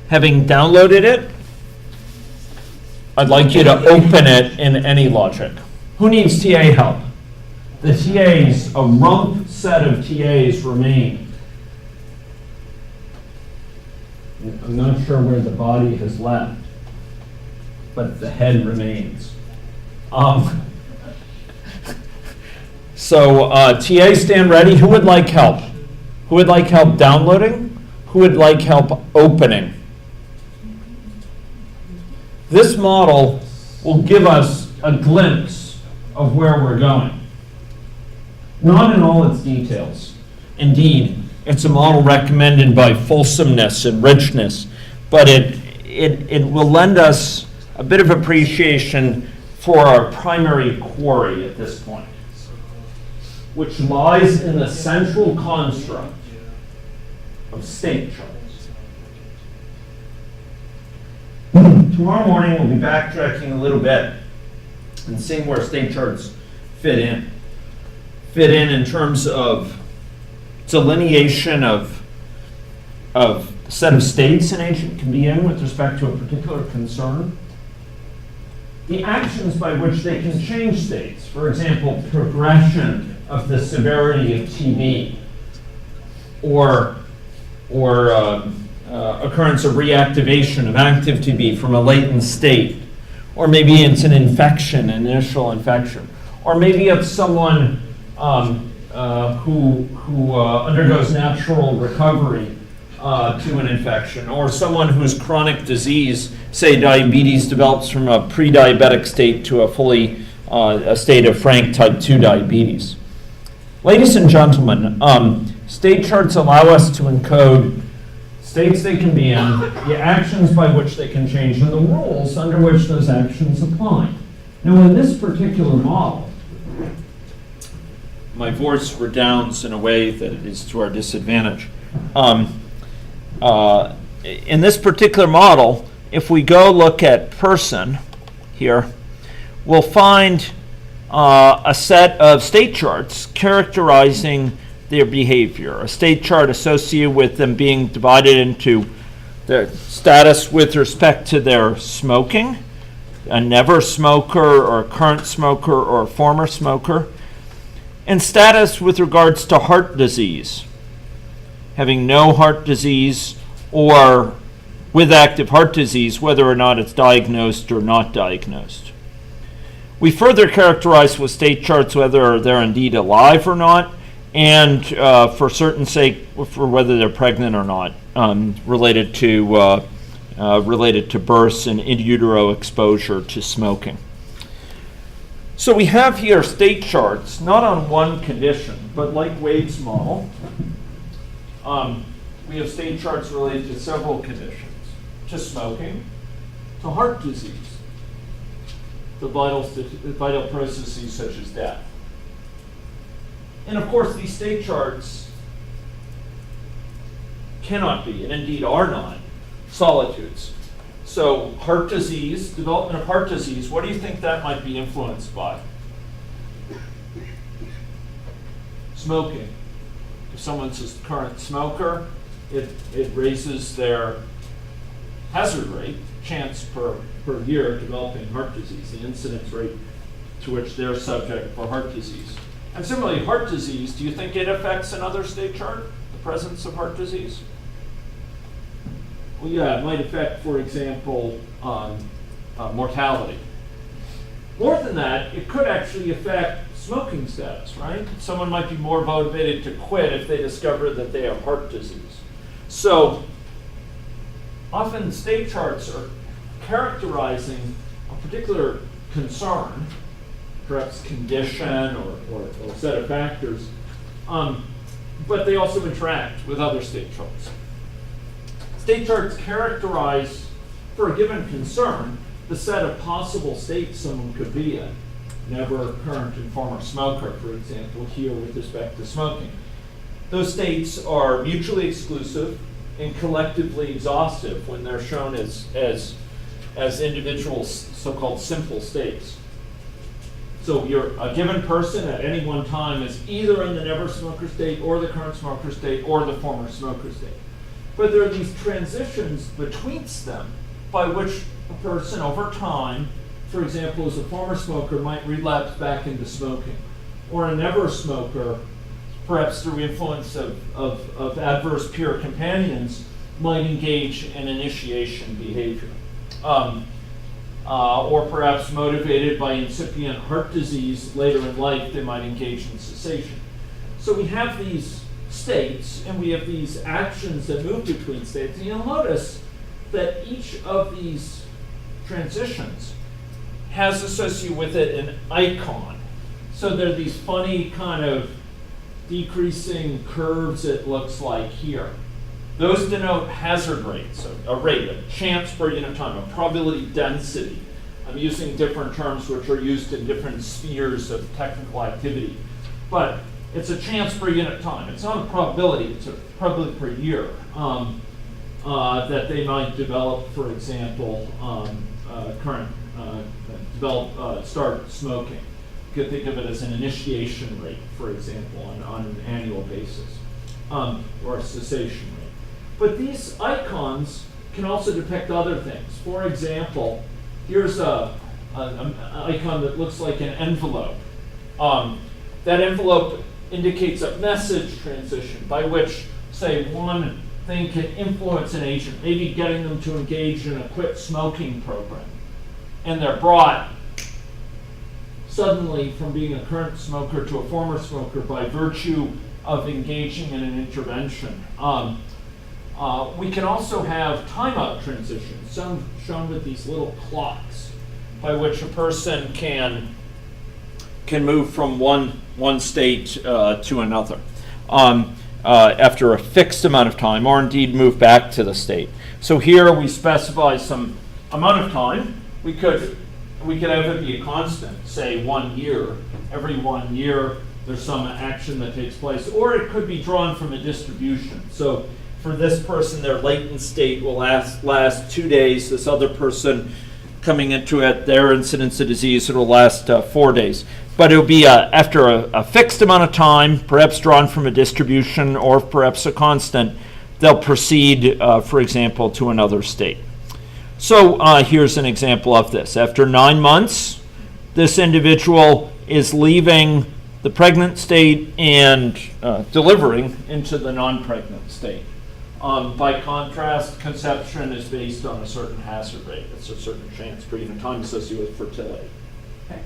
Having downloaded it, I'd like you to open it in any logic. Who needs TA help? The TAs, a rump set of TAs remain. I'm not sure where the body has left, but the head remains. So TA, stand ready. Who would like help? Who would like help downloading? Who would like help opening? This model will give us a glimpse of where we're going. Not in all its details. Indeed, it's a model recommended by fulsomeness and richness, but it will lend us a bit of appreciation for our primary quarry at this point, which lies in the central construct of state charts. Tomorrow morning we'll be backtracking a little bit and seeing where state charts fit in. In terms of delineation of a set of states an agent can be in with respect to a particular concern. The actions by which they can change states, for example, progression of the severity of TB, or occurrence of reactivation of active TB from a latent state, or maybe it's an infection, initial infection, or maybe it's someone who undergoes natural recovery to an infection, or someone whose chronic disease, say diabetes, develops from a pre-diabetic state to a state of frank type 2 diabetes. Ladies and gentlemen, state charts allow us to encode states they can be in, the actions by which they can change, and the rules under which those actions apply. Now, in this particular model, my voice redounds in a way that it is to our disadvantage. In this particular model, if we go look at person here, we'll find a set of state charts characterizing their behavior. A state chart associated with them being divided into their status with respect to their smoking, a never smoker or a current smoker or a former smoker, and status with regards to heart disease, having no heart disease or with active heart disease, whether or not it's diagnosed or not diagnosed. We further characterize with state charts whether they're indeed alive or not, and for certain sake, for whether they're pregnant or not, related to births and in utero exposure to smoking. So we have here state charts, not on one condition, but like Wade's model, we have state charts related to several conditions, to smoking, to heart disease, to vital processes such as death. And of course, these state charts cannot be, and indeed are not, solitudes. So heart disease, development of heart disease, what do you think that might be influenced by? Smoking. If someone's a current smoker, it raises their hazard rate, chance per year of developing heart disease, the incidence rate to which they're subject for heart disease. And similarly, heart disease, do you think it affects another state chart, the presence of heart disease? Well, yeah, it might affect, for example, mortality. More than that, it could actually affect smoking status, right? Someone might be more motivated to quit if they discover that they have heart disease. So often state charts are characterizing a particular concern, perhaps condition or set of factors, but they also interact with other state charts. State charts characterize, for a given concern, the set of possible states someone could be in. Never, current, and former smoker, for example, here with respect to smoking. Those states are mutually exclusive and collectively exhaustive when they're shown as individual so-called simple states. So a given person at any one time is either in the never smoker state or the current smoker state or the former smoker state. but there are these transitions betwixt them by which a person over time, for example, as a former smoker, might relapse back into smoking, or a never smoker, perhaps through influence of adverse peer companions, might engage in initiation behavior. Or perhaps motivated by incipient heart disease later in life, they might engage in cessation. So we have these states, and we have these actions that move between states. And you'll notice that each of these transitions has associated with it an icon. So there are these funny kind of decreasing curves, it looks like here. Those denote hazard rates, a rate, a chance per unit of time, a probability density. I'm using different terms which are used in different spheres of technical activity. But it's a chance per unit of time. It's not a probability, it's a probability per year that they might develop, for example, start smoking. You could think of it as an initiation rate, for example, on an annual basis, or a cessation rate. But these icons can also depict other things. For example, here's an icon that looks like an envelope. That envelope indicates a message transition by which, say, one thing can influence an agent, maybe getting them to engage in a quit smoking program. And they're brought suddenly from being a current smoker to a former smoker by virtue of engaging in an intervention. We can also have timeout transitions, some shown with these little clocks, by which a person can move from one state to another after a fixed amount of time, or indeed move back to the state. So here we specify some amount of time. We could have it be a constant, say 1 year. Every 1 year there's some action that takes place, or it could be drawn from a distribution. So for this person, their latent state will last 2 days. This other person coming into it, their incidence of disease, it'll last 4 days. But it'll be after a fixed amount of time, perhaps drawn from a distribution or perhaps a constant, they'll proceed, for example, to another state. So here's an example of this. After 9 months, this individual is leaving the pregnant state and delivering into the non-pregnant state. By contrast, conception is based on a certain hazard rate. It's a certain chance per unit of time associated with fertility. Okay.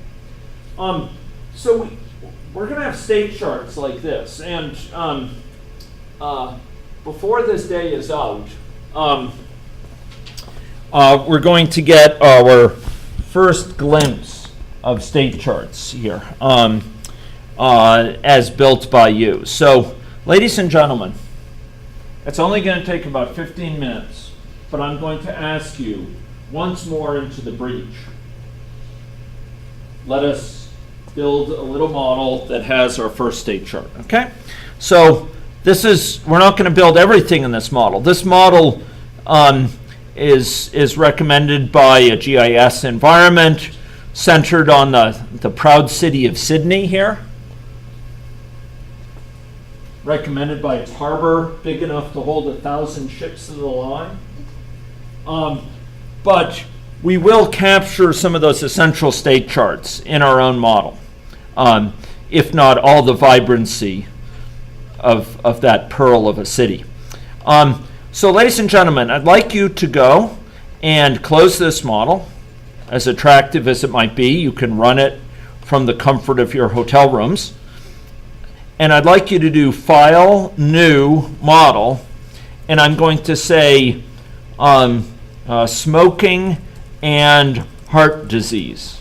So we're going to have state charts like this. And before this day is out, we're going to get our first glimpse of state charts here as built by you. So, ladies and gentlemen, it's only going to take about 15 minutes, but I'm going to ask you once more into the breach. Let us build a little model that has our first state chart, okay? So we're not going to build everything in this model. This model is recommended by a GIS environment centered on the proud city of Sydney here. Recommended by its harbor, big enough to hold 1,000 ships to the line. But we will capture some of those essential state charts in our own model, if not all the vibrancy of that pearl of a city. So ladies and gentlemen, I'd like you to go and close this model. As attractive as it might be, you can run it from the comfort of your hotel rooms. And I'd like you to do File, New, Model, and I'm going to say smoking and heart disease.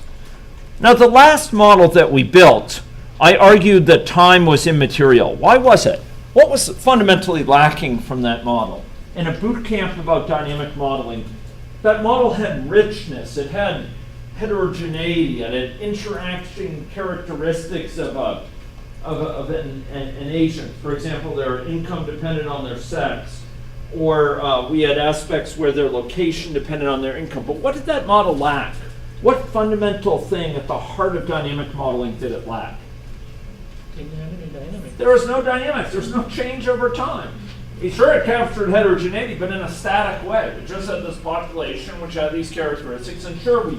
Now, the last model that we built, I argued that time was immaterial. Why was it? What was fundamentally lacking from that model? In a boot camp about dynamic modeling, that model had richness, it had heterogeneity, it had interaction characteristics of an agent. For example, their income depended on their sex, or we had aspects where their location depended on their income. But what did that model lack? What fundamental thing at the heart of dynamic modeling did it lack? Didn't have any dynamics. There was no dynamics. There's no change over time. sure it captured heterogeneity, but in a static way. We just had this population which had these characteristics, and sure,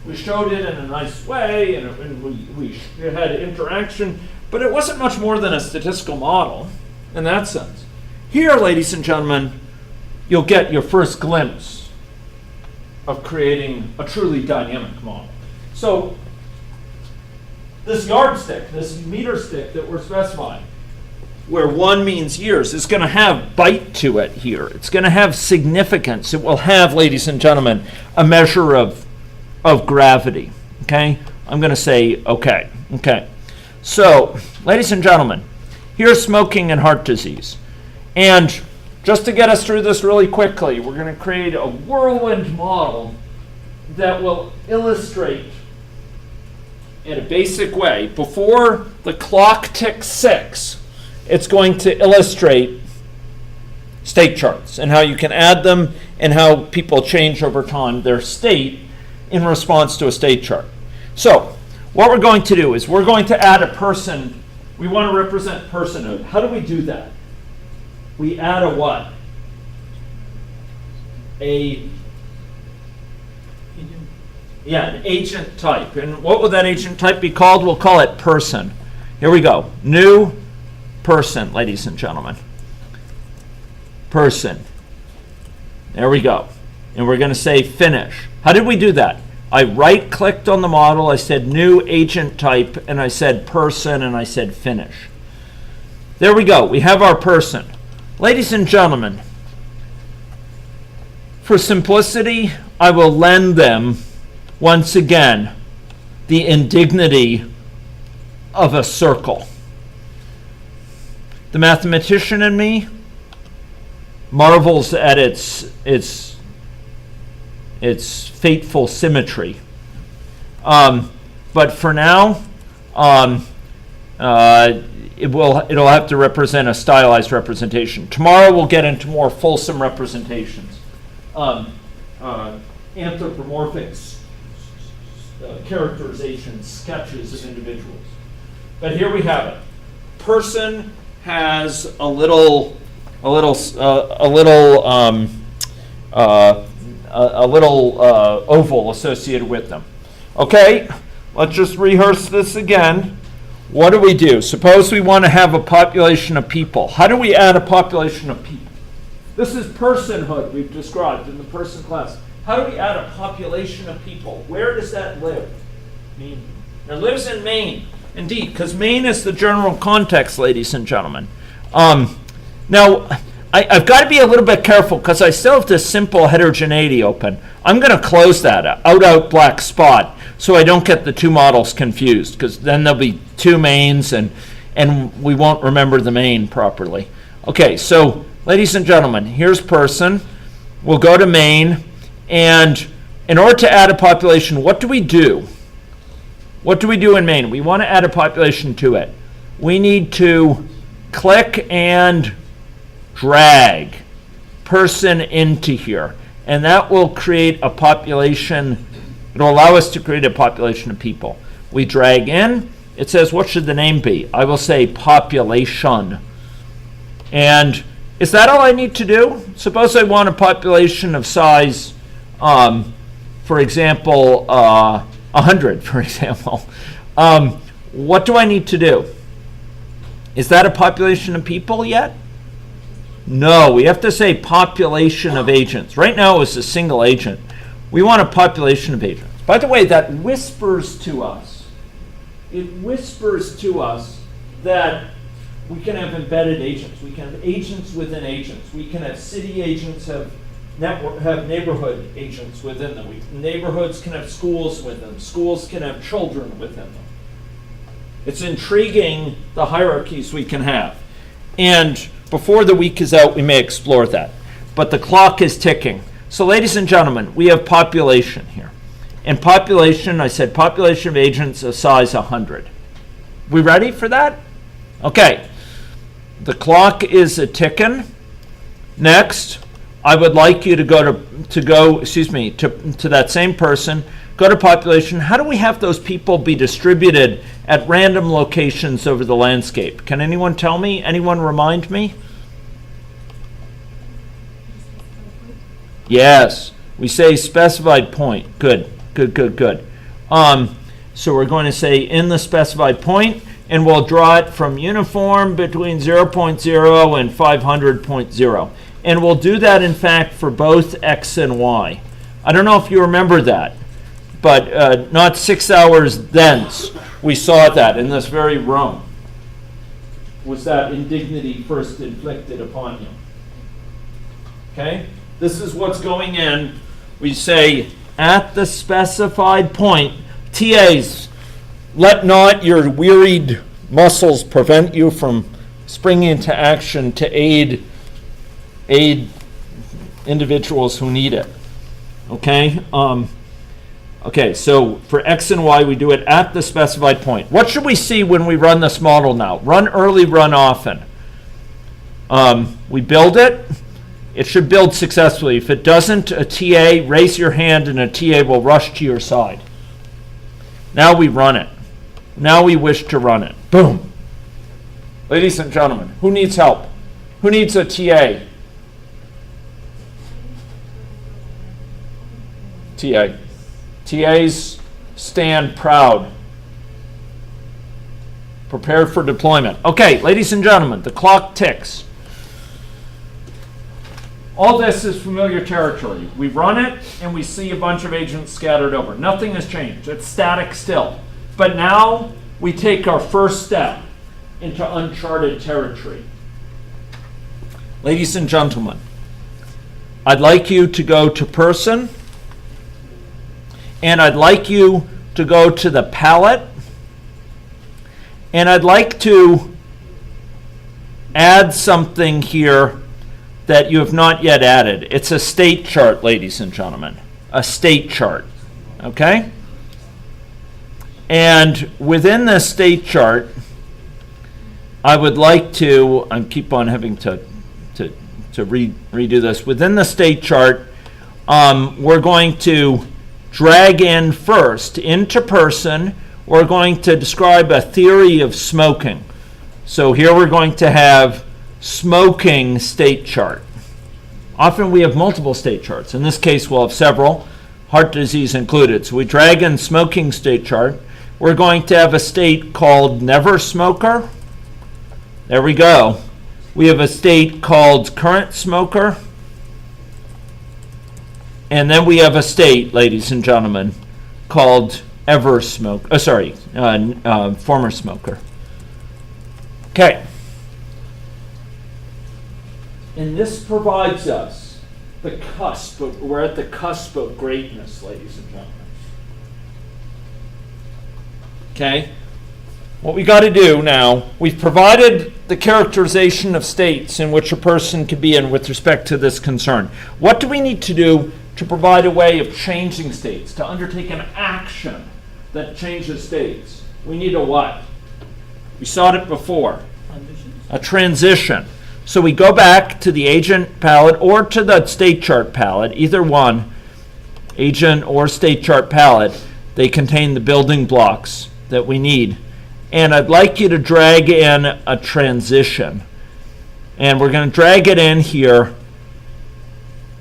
we showed it in a nice way, and we had interaction, but it wasn't much more than a statistical model in that sense. Here, ladies and gentlemen, you'll get your first glimpse of creating a truly dynamic model. So this yardstick, this meter stick that we're specifying, where 1 means years, is going to have bite to it here. It's going to have significance. It will have, ladies and gentlemen, a measure of gravity. Okay? I'm going to say okay. Okay. So, ladies and gentlemen, here's smoking and heart disease. And just to get us through this really quickly, we're going to create a whirlwind model that will illustrate in a basic way. Before the clock ticks 6, it's going to illustrate state charts and how you can add them and how people change over time their state in response to a state chart. So what we're going to do is we're going to add a person. We want to represent personhood. How do we do that? We add a what? An agent type. And what would that agent type be called? We'll call it person. Here we go. New person, ladies and gentlemen. Person. There we go. And we're going to say finish. How did we do that? I right-clicked on the model, I said new agent type, and I said person, and I said finish. There we go. We have our person. Ladies and gentlemen, for simplicity, I will lend them, once again, the indignity of a circle. The mathematician in me marvels at its fateful symmetry. But for now, it'll have to represent a stylized representation. Tomorrow we'll get into more fulsome representations, anthropomorphic characterizations, sketches of individuals. But here we have it. Person has a little oval associated with them. Okay, let's just rehearse this again. What do? Suppose we want to have a population of people. How do we add a population of people? This is personhood we've described in the person class. How do we add a population of people? Where does that live? Maine. It lives in Maine. Indeed, because Maine is the general context, ladies and gentlemen. Now, I've got to be a little bit careful because I still have this simple heterogeneity open. I'm going to close that out black spot so I don't get the two models confused, because then there'll be two Maines and we won't remember the Maine properly. Okay, so ladies and gentlemen, here's person. We'll go to Maine, and in order to add a population, what do we do? What do we do in Maine? We want to add a population to it. We need to click and drag person into here, and that will create a population. It'll allow us to create a population of people. We drag in. It says, what should the name be? I will say population. And is that all I need to do? Suppose I want a population of size, for example, 100, for example. What do I need to do? Is that a population of people yet? No, we have to say population of agents. Right now it's a single agent. We want a population of agents. By the way, that whispers to us. It whispers to us that we can have embedded agents. We can have agents within agents. We can have city agents, have neighborhood agents within them. Neighborhoods can have schools within them. Schools can have children within them. It's intriguing, the hierarchies we can have. And before the week is out, we may explore that. But the clock is ticking. So ladies and gentlemen, we have population here. And population, I said population of agents of size 100. We ready for that? Okay. The clock is a-ticking. Next, I would like you to go to that same person, go to population. How do we have those people be distributed at random locations over the landscape? Can anyone tell me? Anyone remind me? Yes, we say specified point. Good, good, good, good. So we're going to say in the specified point, and we'll draw it from uniform between 0.0 and 500.0. And we'll do that, in fact, for both x and y. I don't know if you remember that, but not 6 hours thence, we saw that in this very room. Was that indignity first inflicted upon you? Okay? This is what's going in. We say, at the specified point, TAs, let not your wearied muscles prevent you from springing into action to aid individuals who need it. Okay? Okay, so for x and y, we do it at the specified point. What should we see when we run this model now? Run early, run often. We build it. It should build successfully. If it doesn't, a TA, raise your hand and a TA will rush to your side. Now we run it. Now we wish to run it. Boom. Ladies and gentlemen, who needs help? Who needs a TA? TA. TAs stand proud. Prepared for deployment. Okay, ladies and gentlemen, the clock ticks. All this is familiar territory. We run it, and we see a bunch of agents scattered over. Nothing has changed. It's static still. But now we take our first step into uncharted territory. Ladies and gentlemen, I'd like you to go to person, and I'd like you to go to the palette, and I'd like to add something here that you have not yet added. It's a state chart, ladies and gentlemen. A state chart. Okay? And within the state chart, I would like to, I keep on having to redo this. Within the state chart, we're going to drag in first into person. We're going to describe a theory of smoking. So here we're going to have smoking state chart. Often we have multiple state charts. In this case, we'll have several, heart disease included. So we drag in smoking state chart. We're going to have a state called never smoker. There we go. We have a state called current smoker. And then we have a state, ladies and gentlemen, called former smoker. Okay. And this provides us the cusp. We're at the cusp of greatness, ladies and gentlemen. Okay? What we got to do now, we've provided the characterization of states in which a person could be in with respect to this concern. What do we need to do to provide a way of changing states, to undertake an action that changes states? We need a what? We saw it before. A transition. So we go back to the agent palette or to the state chart palette, either one, agent or state chart palette. They contain the building blocks that we need. And I'd like you to drag in a transition. And we're going to drag it in here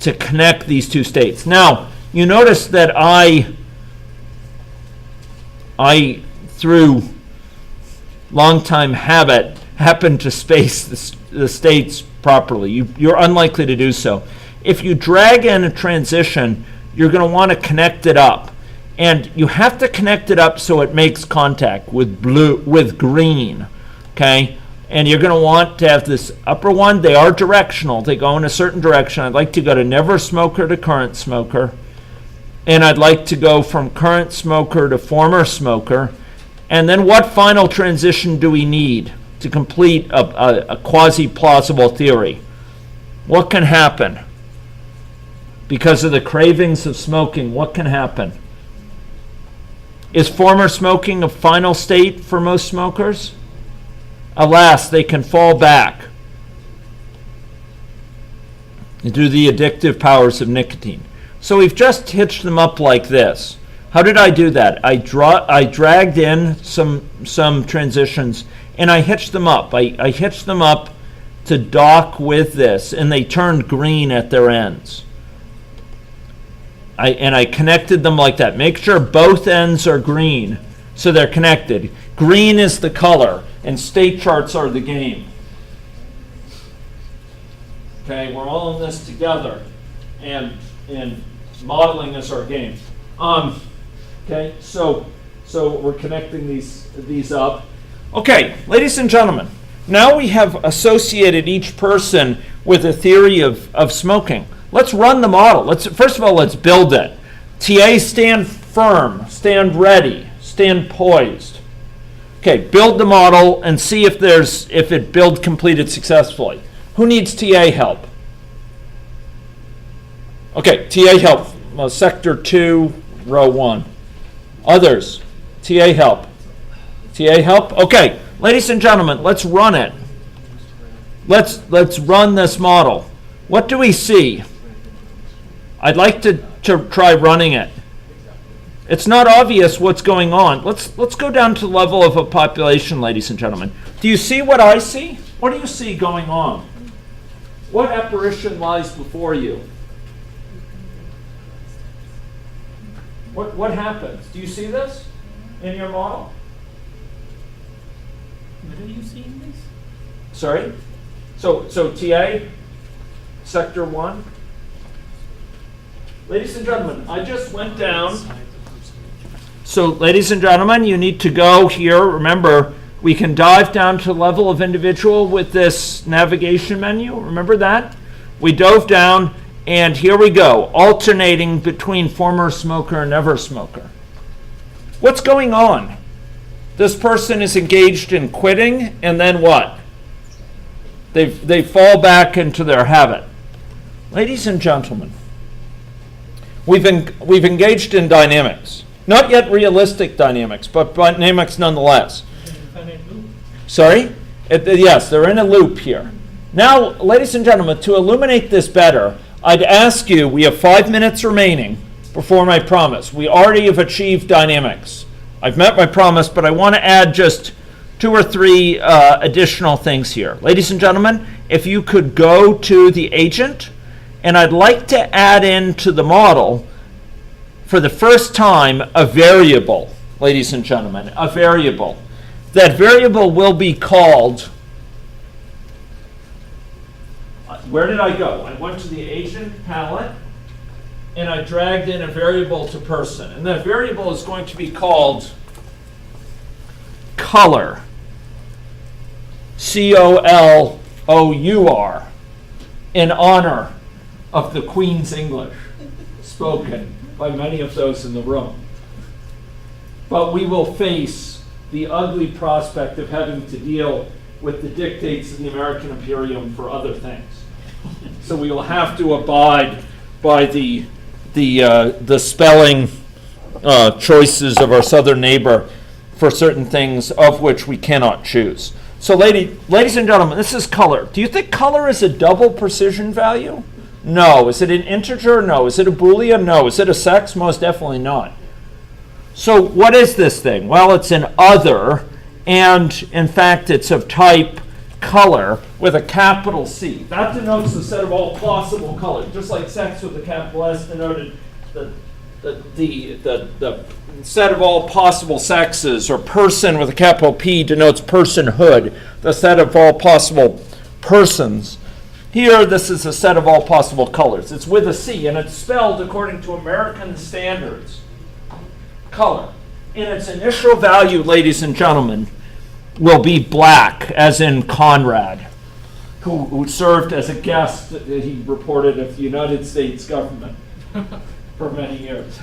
to connect these two states. Now, you notice that I through long-time habit, happen to space the states properly. You're unlikely to do so. If you drag in a transition, you're going to want to connect it up. And you have to connect it up so it makes contact with green. Okay? And you're going to want to have this upper one. They are directional. They go in a certain direction. I'd like to go to never smoker to current smoker. And I'd like to go from current smoker to former smoker. And then what final transition do we need to complete a quasi-plausible theory? What can happen? Because of the cravings of smoking, what can happen? Is former smoking a final state for most smokers? Alas, they can fall back into the addictive powers of nicotine. So we've just hitched them up like this. How did I do that? I dragged in some transitions and I hitched them up. I hitched them up to dock with this, and they turned green at their ends. I connected them like that. Make sure both ends are green so they're connected. Green is the color, and state charts are the game. Okay, we're all in this together, and modeling is our game. Okay, so we're connecting these up. Okay, ladies and gentlemen, now we have associated each person with a theory of smoking. Let's run the model. First of all, let's build it. TA, stand firm, stand ready, stand poised. Okay, build the model and see if it build completed successfully. Who needs TA help? Okay, TA help. Sector 2, row 1. Others, TA help. TA help? Okay, ladies and gentlemen, let's run it. Let's run this model. What do we see? I'd like to try running it. It's not obvious what's going on. Let's go down to the level of a population, ladies and gentlemen. Do you see what I see? What do you see going on? What apparition lies before you? What happens? Do you see this in your model? Where are you seeing this? Sorry? So TA, sector 1. Ladies and gentlemen, I just went down. So ladies and gentlemen, you need to go here. Remember, we can dive down to the level of individual with this navigation menu. Remember that? We dove down, and here we go, alternating between former smoker and never smoker. What's going on? This person is engaged in quitting, and then what? They fall back into their habit. Ladies and gentlemen, we've engaged in dynamics. Not yet realistic dynamics, but dynamics nonetheless. Sorry? Yes, they're in a loop here. Now, ladies and gentlemen, to illuminate this better, I'd ask you, we have 5 minutes remaining before my promise. We already have achieved dynamics. I've met my promise, but I want to add just 2 or 3 additional things here. Ladies and gentlemen, if you could go to the agent, and I'd like to add into the model, for the first time, a variable, ladies and gentlemen, a variable. That variable will be called, where did I go? I went to the agent palette, and I dragged in a variable to person. And that variable is going to be called color, C-O-L-O-U-R, in honor of the Queen's English, spoken by many of those in the room. But we will face the ugly prospect of having to deal with the dictates of the American Imperium for other things. So we will have to abide by the spelling choices of our southern neighbor for certain things of which we cannot choose. So ladies and gentlemen, this is color. Do you think color is a double precision value? No. Is it an integer? No. Is it a Boolean? No. Is it a sex? Most definitely not. So what is this thing? Well, it's an other, and in fact, it's of type color with a capital C. That denotes the set of all possible colors, just like sex with a capital S denoted the set of all possible sexes, or person with a capital P denotes personhood, the set of all possible persons. Here, this is a set of all possible colors. It's with a C, and it's spelled according to American standards. Color. And its initial value, ladies and gentlemen, will be black, as in Conrad, who served as a guest, he reported, of the United States government for many years.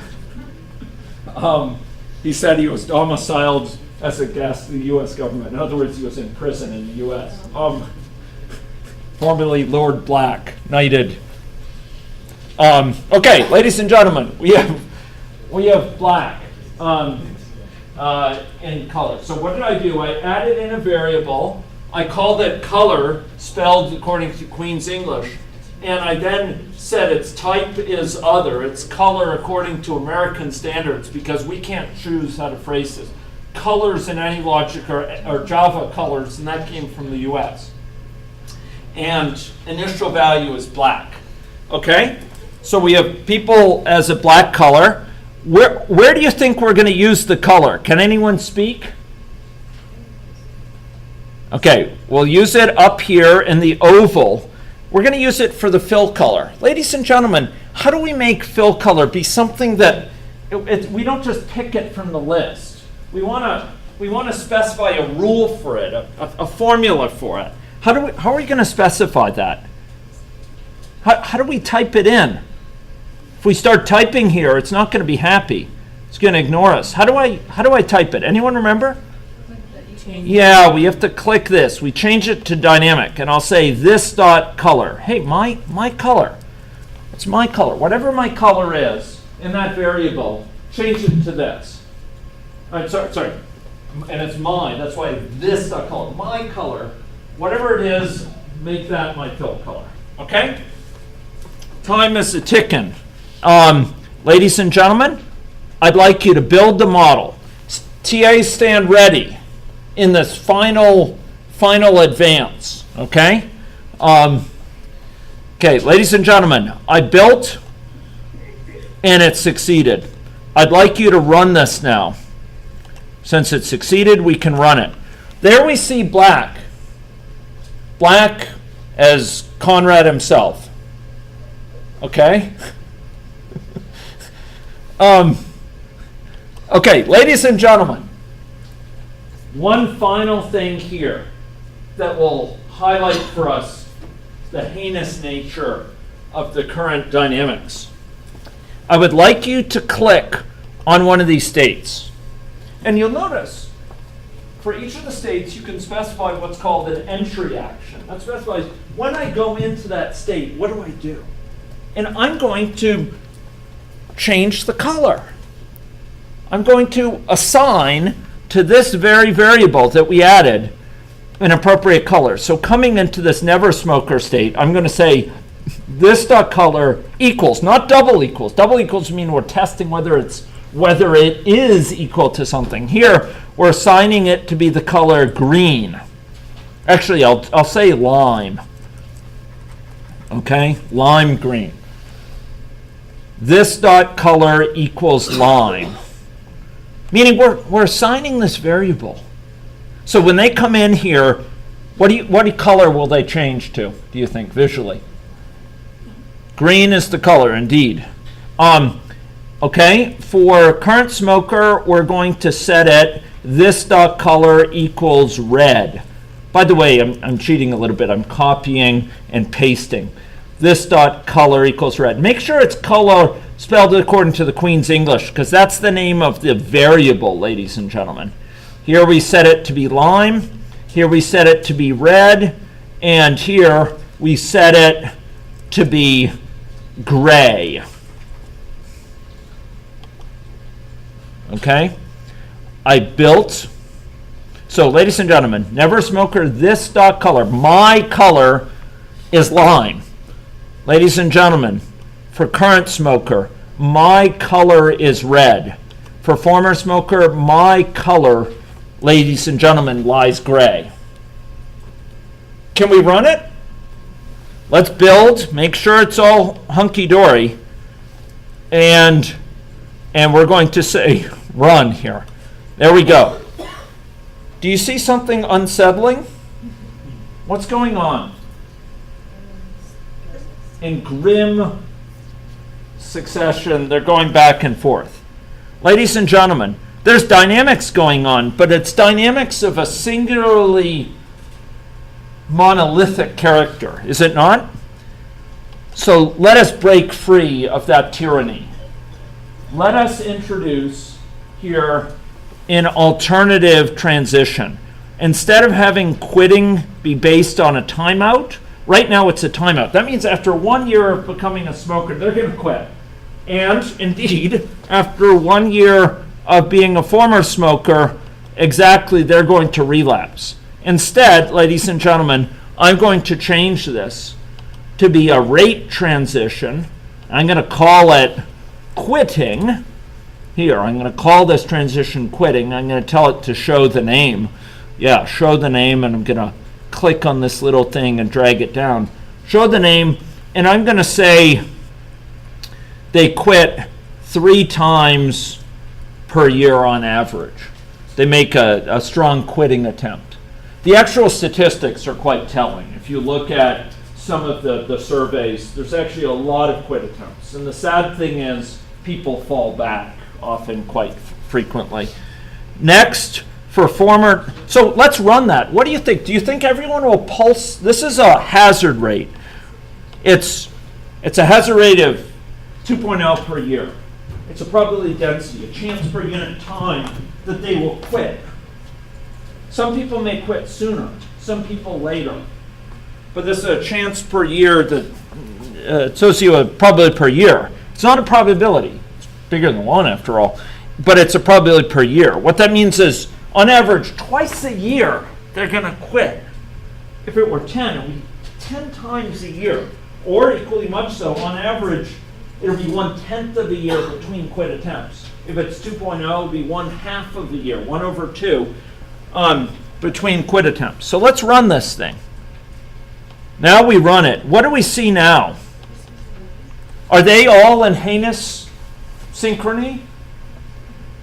He said he was domiciled as a guest of the U.S. government. In other words, he was in prison in the U.S. Formerly Lord Black, knighted. Okay, ladies and gentlemen, we have black in color. So what did I do? I added in a variable. I called it color, spelled according to Queen's English, and I then said its type is other. It's color according to American standards, because we can't choose how to phrase this. Colors in any logic are Java colors, and that came from the U.S. And initial value is black. Okay? So we have people as a black color. Where do you think we're going to use the color? Can anyone speak? Okay, we'll use it up here in the oval. We're going to use it for the fill color. Ladies and gentlemen, how do we make fill color be something that we don't just pick it from the list? We want to specify a rule for it, a formula for it. How are we going to specify that? How do we type it in? If we start typing here, it's not going to be happy. It's going to ignore us. How do I type it? Anyone remember? Yeah, we have to click this. We change it to dynamic, and I'll say this dot color. Hey, my color. It's my color. Whatever my color is in that variable, change it to this. Sorry. And it's mine. That's why this dot color. My color. Whatever it is, make that my fill color. Okay? Time is a-ticking. Ladies and gentlemen, I'd like you to build the model. TAs stand ready in this final advance. Okay? Okay, ladies and gentlemen, I built and it succeeded. I'd like you to run this now. Since it succeeded, we can run it. There we see black. Black as Conrad himself. Okay? Okay, ladies and gentlemen, one final thing here that will highlight for us the heinous nature of the current dynamics. I would like you to click on one of these states. And you'll notice, for each of the states, you can specify what's called an entry action. That specifies when I go into that state, what do I do? And I'm going to change the color. I'm going to assign to this very variable that we added an appropriate color. So coming into this never smoker state, I'm going to say this dot color equals, not double equals. Double equals mean we're testing whether it is equal to something. Here, we're assigning it to be the color green. Actually, I'll say lime. Okay, lime green. This dot color equals lime. Meaning we're assigning this variable. So when they come in here, what color will they change to, do you think, visually? Green is the color, indeed. Okay, for current smoker, we're going to set it this dot color equals red. By the way, I'm cheating a little bit. I'm copying and pasting. This dot color equals red. Make sure it's color spelled according to the Queen's English, because that's the name of the variable, ladies and gentlemen. Here we set it to be lime. Here we set it to be red. And here we set it to be gray. Okay? I built. So, ladies and gentlemen, never smoker, this dot color, my color is lime. Ladies and gentlemen, for current smoker, my color is red. For former smoker, my color, ladies and gentlemen, lies gray. Can we run it? Let's build, make sure it's all hunky-dory, and we're going to say run here. There we go. Do you see something unsettling? What's going on? In grim succession, they're going back and forth. Ladies and gentlemen, there's dynamics going on, but it's dynamics of a singularly monolithic character, is it not? So let us break free of that tyranny. Let us introduce here an alternative transition. Instead of having quitting be based on a timeout, right now it's a timeout. That means after 1 year of becoming a smoker, they're going to quit. And indeed, after 1 year of being a former smoker, exactly, they're going to relapse. Instead, ladies and gentlemen, I'm going to change this to be a rate transition. I'm going to call it quitting. Here, I'm going to call this transition quitting. I'm going to tell it to show the name. Yeah, show the name, and I'm going to click on this little thing and drag it down. Show the name, and I'm going to say they quit 3 times per year on average. They make a strong quitting attempt. The actual statistics are quite telling. If you look at some of the surveys, there's actually a lot of quit attempts. And the sad thing is people fall back often quite frequently. Next, for former, so let's run that. What do you think? Do you think everyone will pulse? This is a hazard rate. It's a hazard rate of 2.0 per year. It's a probability density, a chance per unit time that they will quit. Some people may quit sooner, some people later. But this is a chance per year that associated with probability per year. It's not a probability. It's bigger than 1 after all. But it's a probability per year. What that means is, on average, twice a year, they're going to quit. If it were 10, it would be 10 times a year. Or equally much so, on average, it'll be 1/10 of a year between quit attempts. If it's 2.0, it'll be 1/2 of the year, 1/2, between quit attempts. So let's run this thing. Now we run it. What do we see now? Are they all in heinous synchrony?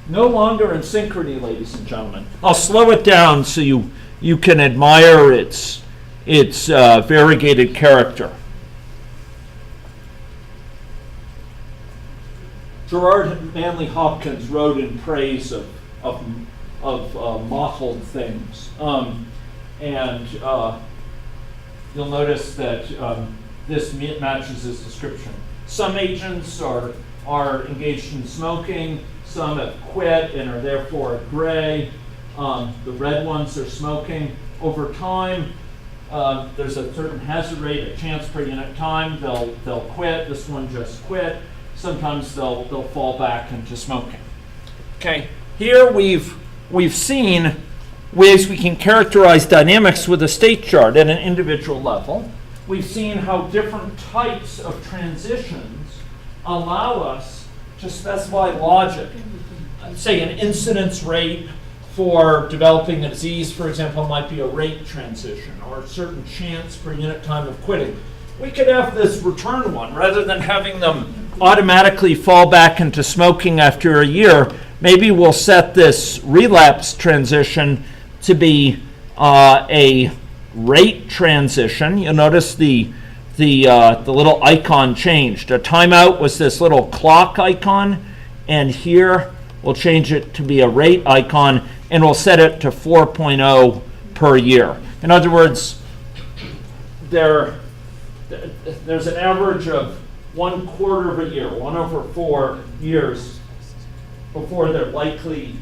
No longer in synchrony, ladies and gentlemen. I'll slow it down so you can admire its variegated character. Gerard Manley Hopkins wrote in praise of mottled things, and you'll notice that this matches his description. Some agents are engaged in smoking. Some have quit and are therefore gray. The red ones are smoking. Over time, there's a certain hazard rate, a chance per unit time. They'll quit. This one just quit. Sometimes they'll fall back into smoking. Okay, here we've seen ways we can characterize dynamics with a state chart at an individual level. We've seen how different types of transitions allow us to specify logic. Say an incidence rate for developing a disease, for example, might be a rate transition or a certain chance per unit time of quitting. We could have this return one rather than having them automatically fall back into smoking after a year. Maybe we'll set this relapse transition to be a rate transition. You'll notice the little icon changed. A timeout was this little clock icon, and here we'll change it to be a rate icon, and we'll set it to 4.0 per year. In other words, there's an average of 1/4 of a year, 1/4 years before they're likely,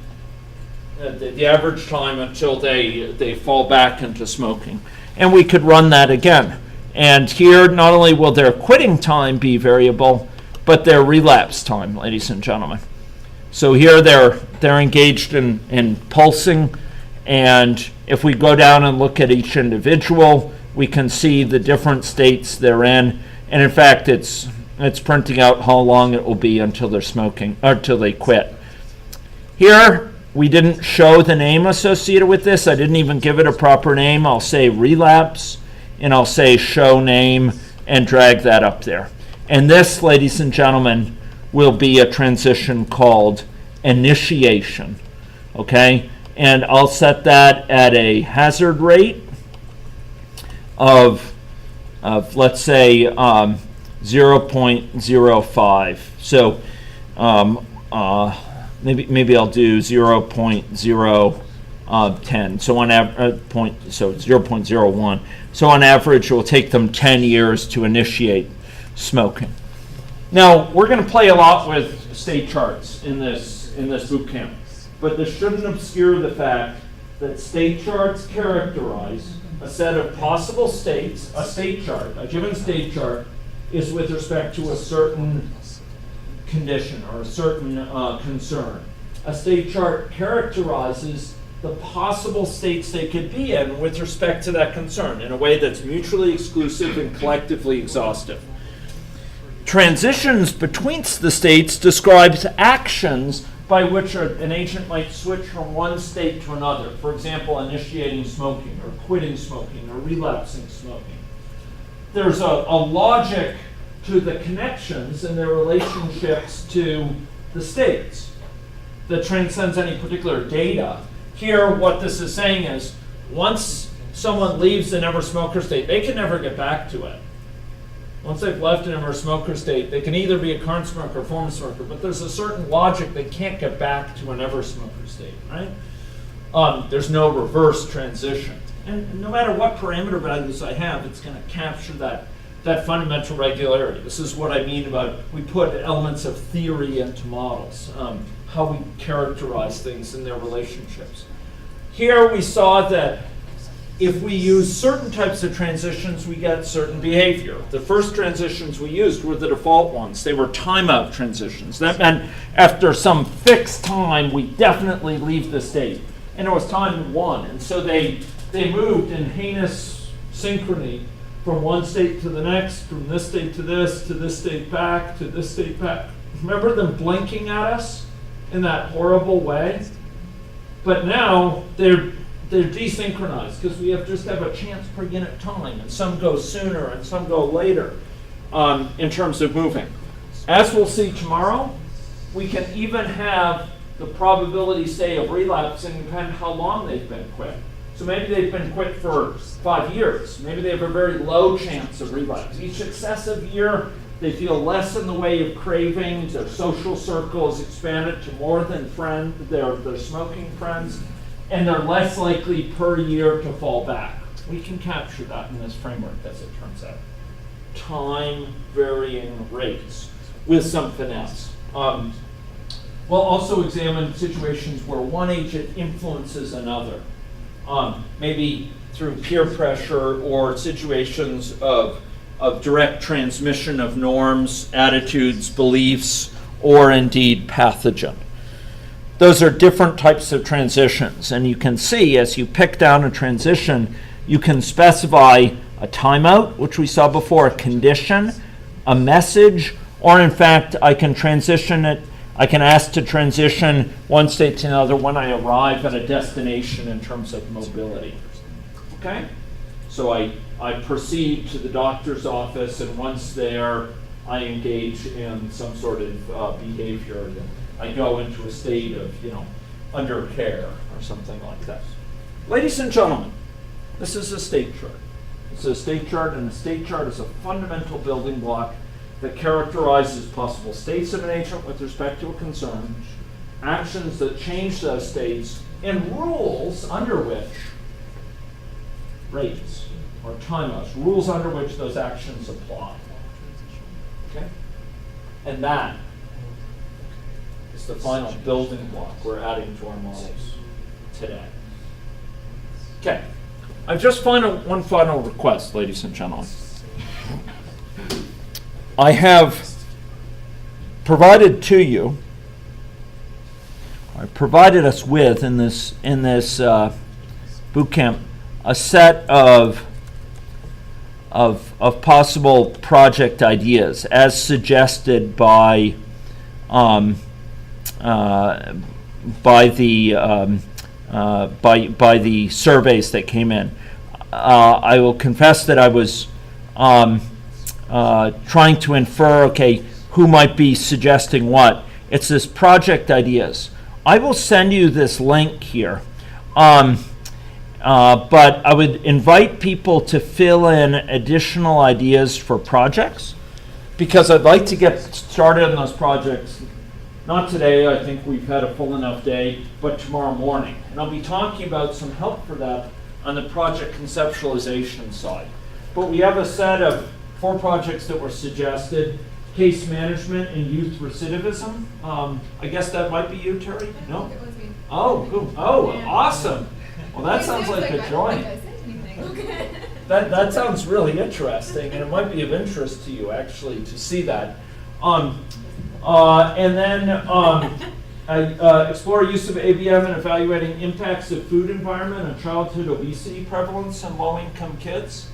the average time until they fall back into smoking. And we could run that again. And here, not only will their quitting time be variable, but their relapse time, ladies and gentlemen. So here they're engaged in pulsing, and if we go down and look at each individual, we can see the different states they're in. And in fact, it's printing out how long it will be until they're smoking, or until they quit. Here, we didn't show the name associated with this. I didn't even give it a proper name. I'll say relapse, and I'll say show name, and drag that up there. And this, ladies and gentlemen, will be a transition called initiation. Okay? And I'll set that at a hazard rate of let's say 0.05. So maybe I'll do 0.010. So on so 0.01. So on average, it will take them 10 years to initiate smoking. Now we're going to play a lot with state charts in this boot camp, but this shouldn't obscure the fact that state charts characterize a set of possible states. A state chart, a given state chart, is with respect to a certain condition or a certain concern. A state chart characterizes the possible states they could be in with respect to that concern in a way that's mutually exclusive and collectively exhaustive. Transitions between the states describes actions by which an agent might switch from one state to another. For example, initiating smoking or quitting smoking or relapsing smoking. There's a logic to the connections and their relationships to the states that transcends any particular data. Here, what this is saying is, once someone leaves the never smoker state, they can never get back to it. Once they've left a never smoker state, they can either be a current smoker or former smoker, but there's a certain logic they can't get back to a never smoker state, right? There's no reverse transition. And no matter what parameter values I have, it's going to capture that fundamental regularity. This is what I mean about we put elements of theory into models, how we characterize things in their relationships. Here we saw that if we use certain types of transitions, we get certain behavior. The first transitions we used were the default ones. They were timeout transitions. That meant after some fixed time, we definitely leave the state. And there was time 1. And so they moved in heinous synchrony from one state to the next, from this state to this state back, to this state back. Remember them blinking at us in that horrible way? But now they're desynchronized because we just have a chance per unit time, and some go sooner and some go later in terms of moving. As we'll see tomorrow, we can even have the probability, say, of relapsing depend how long they've been quit. So maybe they've been quit for 5 years. Maybe they have a very low chance of relapse. Each successive year, they feel less in the way of cravings. Their social circle is expanded to more than their smoking friends, and they're less likely per year to fall back. We can capture that in this framework, as it turns out. Time varying rates with some finesse. We'll also examine situations where one agent influences another, maybe through peer pressure or situations of direct transmission of norms, attitudes, beliefs, or indeed pathogen. Those are different types of transitions, and you can see as you pick down a transition, you can specify a timeout, which we saw before, a condition, a message, or in fact, I can transition it. I can ask to transition one state to another when I arrive at a destination in terms of mobility. Okay? So I proceed to the doctor's office, and once there, I engage in some sort of behavior. I go into a state of, under care or something like that. Ladies and gentlemen, this is a state chart. It's a state chart, and a state chart is a fundamental building block that characterizes possible states of an agent with respect to a concern, actions that change those states, and rules under which rates or timeouts, rules under which those actions apply. Okay? And that is the final building block we're adding to our models today. Okay. I've just one final request, ladies and gentlemen. I have provided to you, I provided us with in this boot camp a set of possible project ideas as suggested by the surveys that came in. I will confess that I was trying to infer, okay, who might be suggesting what. It's this project ideas. I will send you this link here, but I would invite people to fill in additional ideas for projects, because I'd like to get started on those projects. Not today, I think we've had a full enough day, but tomorrow morning. And I'll be talking about some help for that on the project conceptualization side. But we have a set of 4 projects that were suggested. Case management and youth recidivism. I guess that might be you, Terry? No? It was me. Oh, cool. Oh, Yeah. Awesome. Well, that sounds like a joint. That sounds really interesting, and it might be of interest to you, actually, to see that. And then explore use of ABM in evaluating impacts of food environment on childhood obesity prevalence in low-income kids.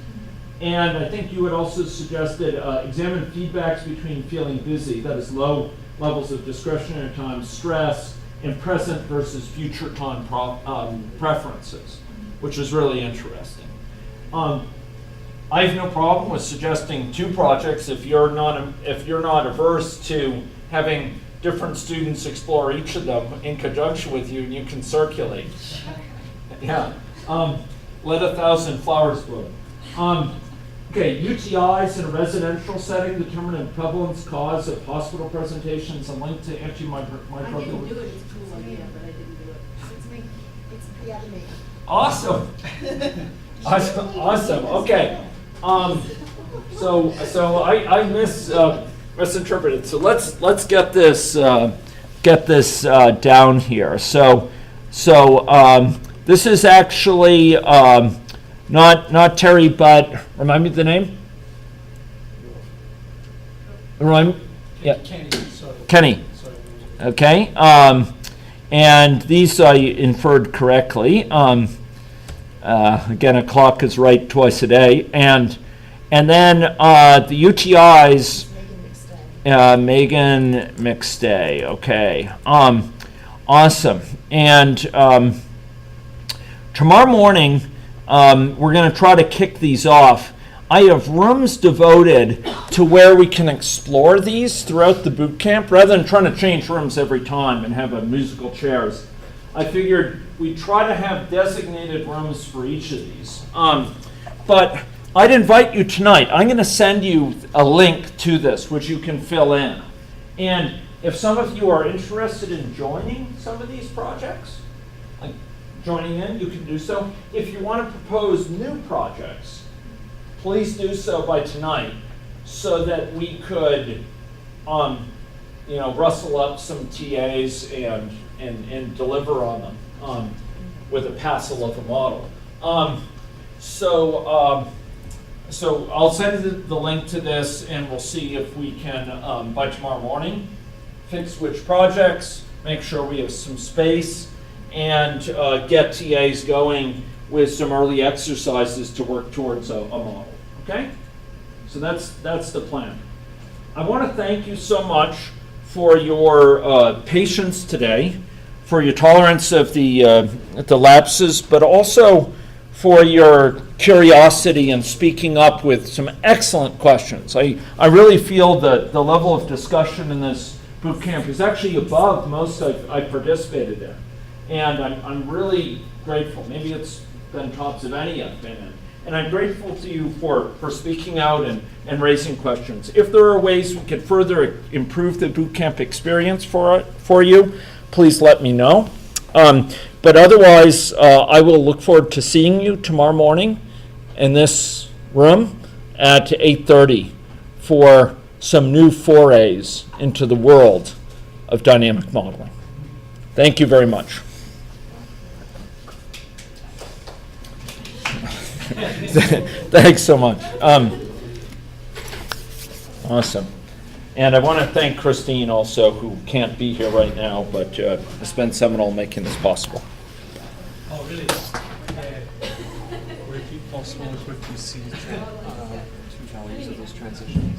And I think you had also suggested examine feedbacks between feeling busy, that is low levels of discretionary time, stress, and present versus future time preferences, which is really interesting. I have no problem with suggesting 2 projects if you're not averse to having different students explore each of them in conjunction with you, and you can circulate. Yeah. Let 1,000 flowers bloom. Okay, UTIs in a residential setting determine a prevalence cause of hospital presentations and linked to antimicrobial. I didn't do it. It's a cool idea, but I didn't do it. It's me. It's yeah, me. Awesome. Awesome. Okay. So I misinterpreted. So let's get this down here. So this is actually not Terry, but remind me the name. Yeah. Kenny. Okay. And these I inferred correctly. Again, a clock is right twice a day. And then the UTIs, Megan McStay. Okay. Awesome. And tomorrow morning, we're going to try to kick these off. I have rooms devoted to where we can explore these throughout the boot camp rather than trying to change rooms every time and have a musical chairs. I figured we'd try to have designated rooms for each of these. But I'd invite you tonight. I'm going to send you a link to this, which you can fill in. And if some of you are interested in joining some of these projects, like joining in, you can do so. If you want to propose new projects, please do so by tonight so that we could rustle up some TAs and deliver on them with a passel of a model. So I'll send the link to this, and we'll see if we can, by tomorrow morning, fix which projects, make sure we have some space, and get TAs going with some early exercises to work towards a model. Okay? So that's the plan. I want to thank you so much for your patience today, for your tolerance of the lapses, but also for your curiosity and speaking up with some excellent questions. I really feel that the level of discussion in this boot camp is actually above most I've participated in. And I'm really grateful. Maybe it's been tops of any I've been in. And I'm grateful to you for speaking out and raising questions. If there are ways we could further improve the boot camp experience for you, please let me know. But otherwise, I will look forward to seeing you tomorrow morning in this room at 8:30 for some new forays into the world of dynamic modeling. Thank you very much. Thanks so much. Awesome. And I want to thank Christine also, who can't be here right now, but has been seminal making this possible. Oh, really? Would it be possible if we see 2 values of those transitions?